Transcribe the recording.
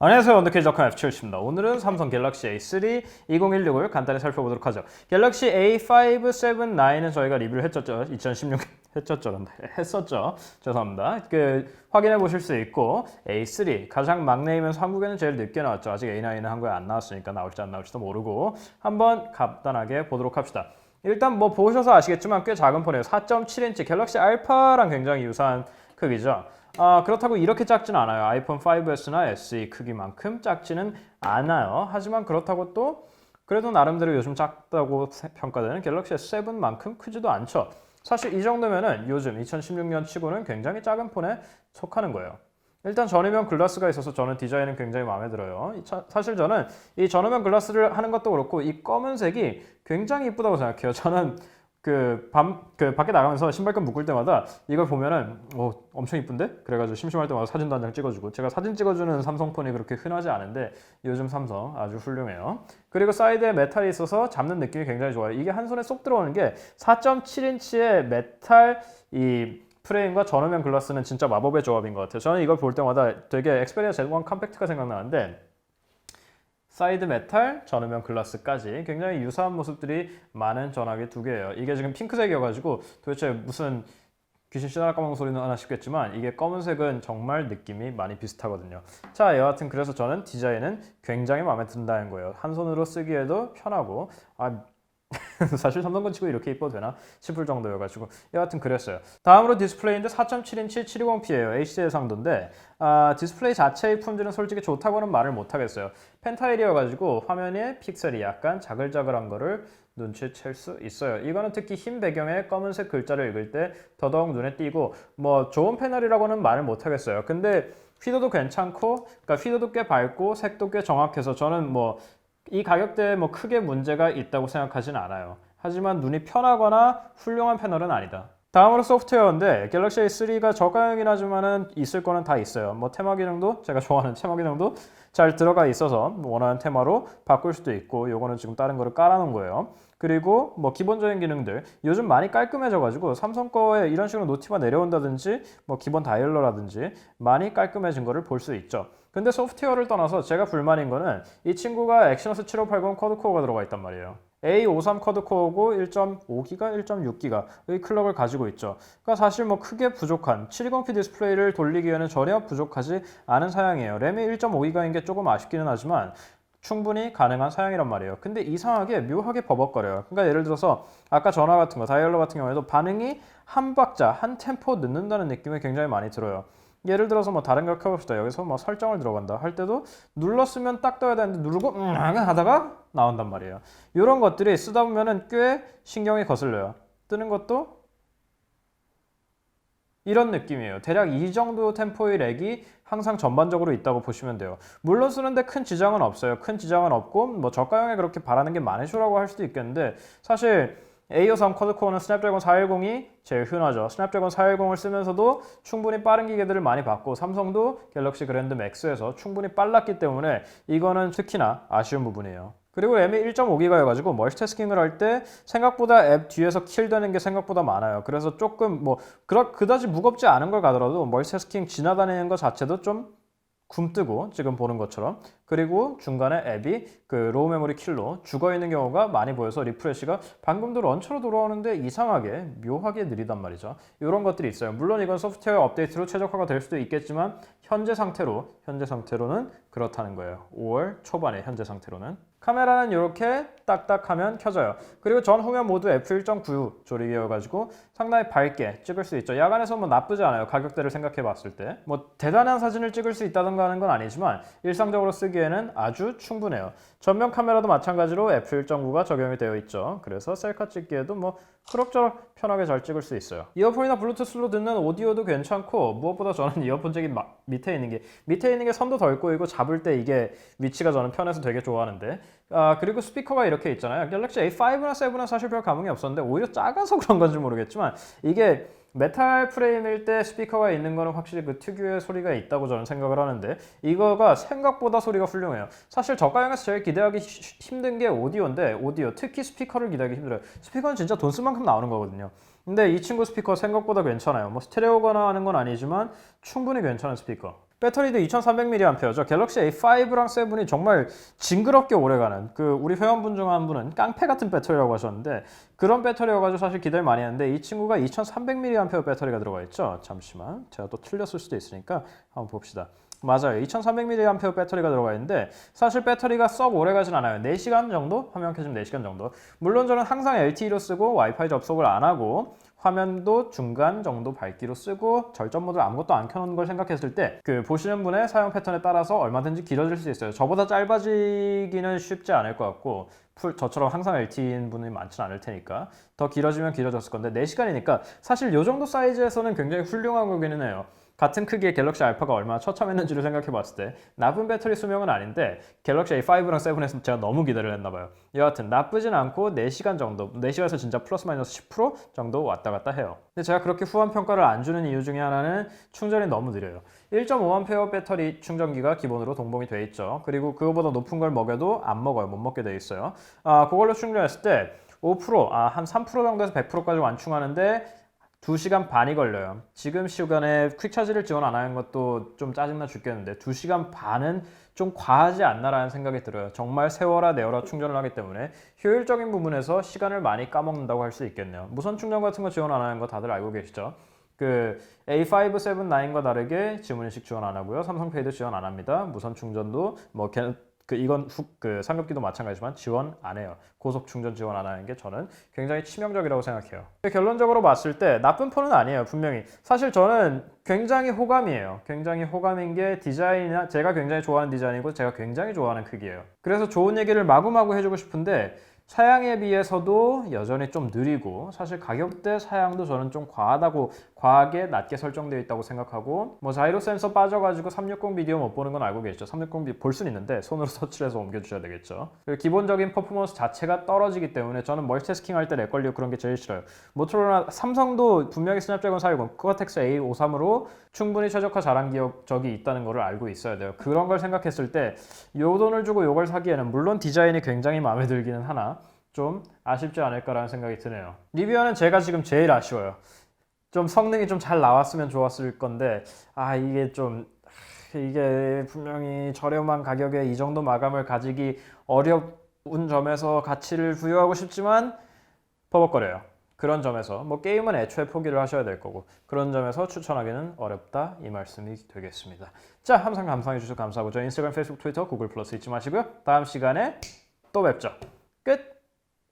안녕하세요. 원더케이적한 F7입니다. 오늘은 삼성 갤럭시 A3 2016을 간단히 살펴보도록 하죠. 갤럭시 A5, 7, 9은 저희가 리뷰를 했었죠. 2016 했었죠. 죄송합니다. 확인해 보실 수 있고 A3 가장 막내이면서 한국에는 제일 늦게 나왔죠. 아직 A9은 한국에 안 나왔으니까 나올지 안 나올지도 모르고 한번 간단하게 보도록 합시다. 일단 뭐 보셔서 아시겠지만 꽤 작은 폰이에요. 4.7인치 갤럭시 알파랑 굉장히 유사한 크기죠. 그렇다고 이렇게 작지는 않아요. 아이폰 5S나 SE 크기만큼 작지는 않아요. 하지만 그렇다고 또 그래도 나름대로 요즘 작다고 평가되는 갤럭시 S7만큼 크지도 않죠. 사실 이 정도면은 요즘 2016년 치고는 굉장히 작은 폰에 속하는 거예요. 일단 전후면 글라스가 있어서 저는 디자인은 굉장히 마음에 들어요. 사실 저는 이 전후면 글라스를 하는 것도 그렇고 이 검은색이 굉장히 이쁘다고 생각해요. 저는 밖에 나가면서 신발끈 묶을 때마다 이걸 보면은 엄청 이쁜데? 그래가지고 심심할 때마다 사진도 한 장 찍어주고, 제가 사진 찍어주는 삼성폰이 그렇게 흔하지 않은데 요즘 삼성 아주 훌륭해요. 그리고 사이드에 메탈이 있어서 잡는 느낌이 굉장히 좋아요. 이게 한 손에 쏙 들어오는 게 4.7인치의 메탈 이 프레임과 전후면 글라스는 진짜 마법의 조합인 것 같아요. 저는 이걸 볼 때마다 되게 엑스페리아 Z1 컴팩트가 생각나는데, 사이드 메탈, 전후면 글라스까지 굉장히 유사한 모습들이 많은 전화기 두 개예요. 이게 지금 핑크색이어가지고 도대체 무슨 귀신 씨나라 까먹는 소리는 하나 싶겠지만 이게 검은색은 정말 느낌이 많이 비슷하거든요. 자, 여하튼 그래서 저는 디자인은 굉장히 마음에 든다는 거예요. 한 손으로 쓰기에도 편하고 사실 삼성건 치고 이렇게 이뻐도 되나 싶을 정도여가지고 여하튼 그랬어요. 다음으로 디스플레이인데 4.7인치 720p예요. HD 해상도인데 디스플레이 자체의 품질은 솔직히 좋다고는 말을 못하겠어요. 펜타일이어가지고 화면에 픽셀이 약간 자글자글한 거를 눈치챌 수 있어요. 이거는 특히 흰 배경에 검은색 글자를 읽을 때 더더욱 눈에 띄고 뭐 좋은 패널이라고는 말을 못하겠어요. 근데 휘도도 괜찮고, 그러니까 휘도도 꽤 밝고 색도 꽤 정확해서 저는 이 가격대에 크게 문제가 있다고 생각하진 않아요. 하지만 눈이 편하거나 훌륭한 패널은 아니다. 다음으로 소프트웨어인데 갤럭시 A3가 저가형이긴 하지만은 있을 거는 다 있어요. 테마 기능도 제가 좋아하는 테마 기능도 잘 들어가 있어서 원하는 테마로 바꿀 수도 있고, 요거는 지금 다른 거를 깔아놓은 거예요. 그리고 기본적인 기능들 요즘 많이 깔끔해져가지고 삼성 거에 이런 식으로 노티가 내려온다든지 기본 다이얼러라든지 많이 깔끔해진 거를 볼 수 있죠. 근데 소프트웨어를 떠나서 제가 불만인 거는 이 친구가 엑시노스 7580 쿼드코어가 들어가 있단 말이에요. A53 쿼드코어고 1.5기가, 1.6기가의 클럭을 가지고 있죠. 그러니까 사실 크게 부족한 720p 디스플레이를 돌리기에는 전혀 부족하지 않은 사양이에요. 램이 1.5기가인 게 조금 아쉽기는 하지만 충분히 가능한 사양이란 말이에요. 근데 이상하게 묘하게 버벅거려요. 그러니까 예를 들어서 아까 전화 같은 거, 다이얼러 같은 경우에도 반응이 한 박자, 한 템포 늦는다는 느낌이 굉장히 많이 들어요. 예를 들어서 다른 걸 켜봅시다. 여기서 설정을 들어간다 할 때도 눌렀으면 딱 떠야 되는데 누르고 하다가 나온단 말이에요. 이런 것들이 쓰다 보면은 꽤 신경이 거슬려요. 뜨는 것도 이런 느낌이에요. 대략 이 정도 템포의 렉이 항상 전반적으로 있다고 보시면 돼요. 물론 쓰는데 큰 지장은 없어요. 큰 지장은 없고 저가형에 그렇게 바라는 게 많으시라고 할 수도 있겠는데, 사실 A53 쿼드코어는 스냅드래곤 410이 제일 흔하죠. 스냅드래곤 410을 쓰면서도 충분히 빠른 기계들을 많이 봤고, 삼성도 갤럭시 그랜드 맥스에서 충분히 빨랐기 때문에 이거는 특히나 아쉬운 부분이에요. 그리고 램이 1.5기가여가지고 멀티태스킹을 할 때 생각보다 앱 뒤에서 킬되는 게 생각보다 많아요. 그래서 조금 그다지 무겁지 않은 걸 가더라도 멀티태스킹 지나다니는 것 자체도 좀 굼뜨고 지금 보는 것처럼, 그리고 중간에 앱이 로우 메모리 킬로 죽어있는 경우가 많이 보여서 리프레시가 방금도 런처로 돌아오는데 이상하게 묘하게 느리단 말이죠. 이런 것들이 있어요. 물론 이건 소프트웨어 업데이트로 최적화가 될 수도 있겠지만 현재 상태로는 그렇다는 거예요. 5월 초반에 현재 상태로는. 카메라는 이렇게 딱딱하면 켜져요. 그리고 전후면 모두 f1.9 조립이어가지고 상당히 밝게 찍을 수 있죠. 야간에서 나쁘지 않아요. 가격대를 생각해 봤을 때. 대단한 사진을 찍을 수 있다던가 하는 건 아니지만 일상적으로 쓰기에는 아주 충분해요. 전면 카메라도 마찬가지로 f1.9가 적용이 되어 있죠. 그래서 셀카 찍기에도 그럭저럭 편하게 잘 찍을 수 있어요. 이어폰이나 블루투스로 듣는 오디오도 괜찮고, 무엇보다 저는 이어폰 잭이 밑에 있는 게 선도 덜 꼬이고 잡을 때 이게 위치가 저는 편해서 되게 좋아하는데, 그리고 스피커가 이렇게 있잖아요. 갤럭시 A5나 7은 사실 별 감흥이 없었는데 오히려 작아서 그런 건지 모르겠지만 이게 메탈 프레임일 때 스피커가 있는 거는 확실히 그 특유의 소리가 있다고 저는 생각을 하는데, 이거가 생각보다 소리가 훌륭해요. 사실 저가형에서 제일 기대하기 힘든 게 오디오인데, 특히 스피커를 기대하기 힘들어요. 스피커는 진짜 돈 쓸 만큼 나오는 거거든요. 근데 이 친구 스피커 생각보다 괜찮아요. 스테레오거나 하는 건 아니지만 충분히 괜찮은 스피커. 배터리도 2300mAh죠. 갤럭시 A5랑 7이 정말 징그럽게 오래가는 우리 회원분 중 한 분은 깡패 같은 배터리라고 하셨는데 그런 배터리여가지고 사실 기대를 많이 했는데 이 친구가 2300mAh 배터리가 들어가 있죠. 잠시만 제가 또 틀렸을 수도 있으니까 한번 봅시다. 맞아요. 2300mAh 배터리가 들어가 있는데 사실 배터리가 썩 오래가진 않아요. 4시간 정도? 화면 켜지면 4시간 정도. 물론 저는 항상 LTE로 쓰고 와이파이 접속을 안 하고 화면도 중간 정도 밝기로 쓰고 절전 모드 아무것도 안 켜놓은 걸 생각했을 때 보시는 분의 사용 패턴에 따라서 얼마든지 길어질 수 있어요. 저보다 짧아지기는 쉽지 않을 것 같고 저처럼 항상 LTE인 분이 많지는 않을 테니까 더 길어지면 길어졌을 건데 4시간이니까 사실 이 정도 사이즈에서는 굉장히 훌륭한 거기는 해요. 같은 크기의 갤럭시 알파가 얼마나 처참했는지를 생각해 봤을 때 나쁜 배터리 수명은 아닌데 갤럭시 A5랑 7에서 제가 너무 기대를 했나 봐요. 여하튼 나쁘진 않고 4시간 정도, 4시간에서 진짜 플러스 마이너스 10% 정도 왔다 갔다 해요. 근데 제가 그렇게 후한 평가를 안 주는 이유 중에 하나는 충전이 너무 느려요. 1.5A 배터리 충전기가 기본으로 동봉이 돼 있죠. 그리고 그거보다 높은 걸 먹여도 안 먹어요. 못 먹게 돼 있어요. 그걸로 충전했을 때 5%, 한 3% 정도에서 100%까지 완충하는데 2시간 반이 걸려요. 지금 시간에 퀵차지를 지원 안 하는 것도 좀 짜증나 죽겠는데 2시간 반은 좀 과하지 않나라는 생각이 들어요. 정말 세워라 내워라 충전을 하기 때문에 효율적인 부분에서 시간을 많이 까먹는다고 할 수 있겠네요. 무선 충전 같은 거 지원 안 하는 거 다들 알고 계시죠? A5, 7, 9과 다르게 지문인식 지원 안 하고요. 삼성페이도 지원 안 합니다. 무선 충전도 이건 삼겹기도 마찬가지지만 지원 안 해요. 고속 충전 지원 안 하는 게 저는 굉장히 치명적이라고 생각해요. 결론적으로 봤을 때 나쁜 폰은 아니에요. 분명히. 사실 저는 굉장히 호감이에요. 굉장히 호감인 게 디자인이나 제가 굉장히 좋아하는 디자인이고 제가 굉장히 좋아하는 크기예요. 그래서 좋은 얘기를 마구마구 해주고 싶은데 사양에 비해서도 여전히 좀 느리고 사실 가격대 사양도 저는 좀 과하게 낮게 설정되어 있다고 생각하고 자이로 센서 빠져가지고 360 비디오 못 보는 건 알고 계시죠. 360 볼 수는 있는데 손으로 터치를 해서 옮겨주셔야 되겠죠. 그리고 기본적인 퍼포먼스 자체가 떨어지기 때문에 저는 멀티태스킹 할 때 렉 걸리고 그런 게 제일 싫어요. 모토로라 삼성도 분명히 스냅드래곤 410 코어텍스 A53으로 충분히 최적화 잘한 적이 있다는 걸 알고 있어야 돼요. 그런 걸 생각했을 때 요 돈을 주고 요걸 사기에는 물론 디자인이 굉장히 마음에 들기는 하나 좀 아쉽지 않을까라는 생각이 드네요. 리뷰어는 제가 지금 제일 아쉬워요. 좀 성능이 좀 잘 나왔으면 좋았을 건데 이게 분명히 저렴한 가격에 이 정도 마감을 가지기 어려운 점에서 가치를 부여하고 싶지만 버벅거려요. 그런 점에서 게임은 애초에 포기를 하셔야 될 거고 그런 점에서 추천하기는 어렵다 이 말씀이 되겠습니다. 자, 항상 감상해 주셔서 감사하고 저 인스타그램, 페이스북, 트위터, 구글 플러스 잊지 마시고요. 다음 시간에 또 뵙죠. 끝!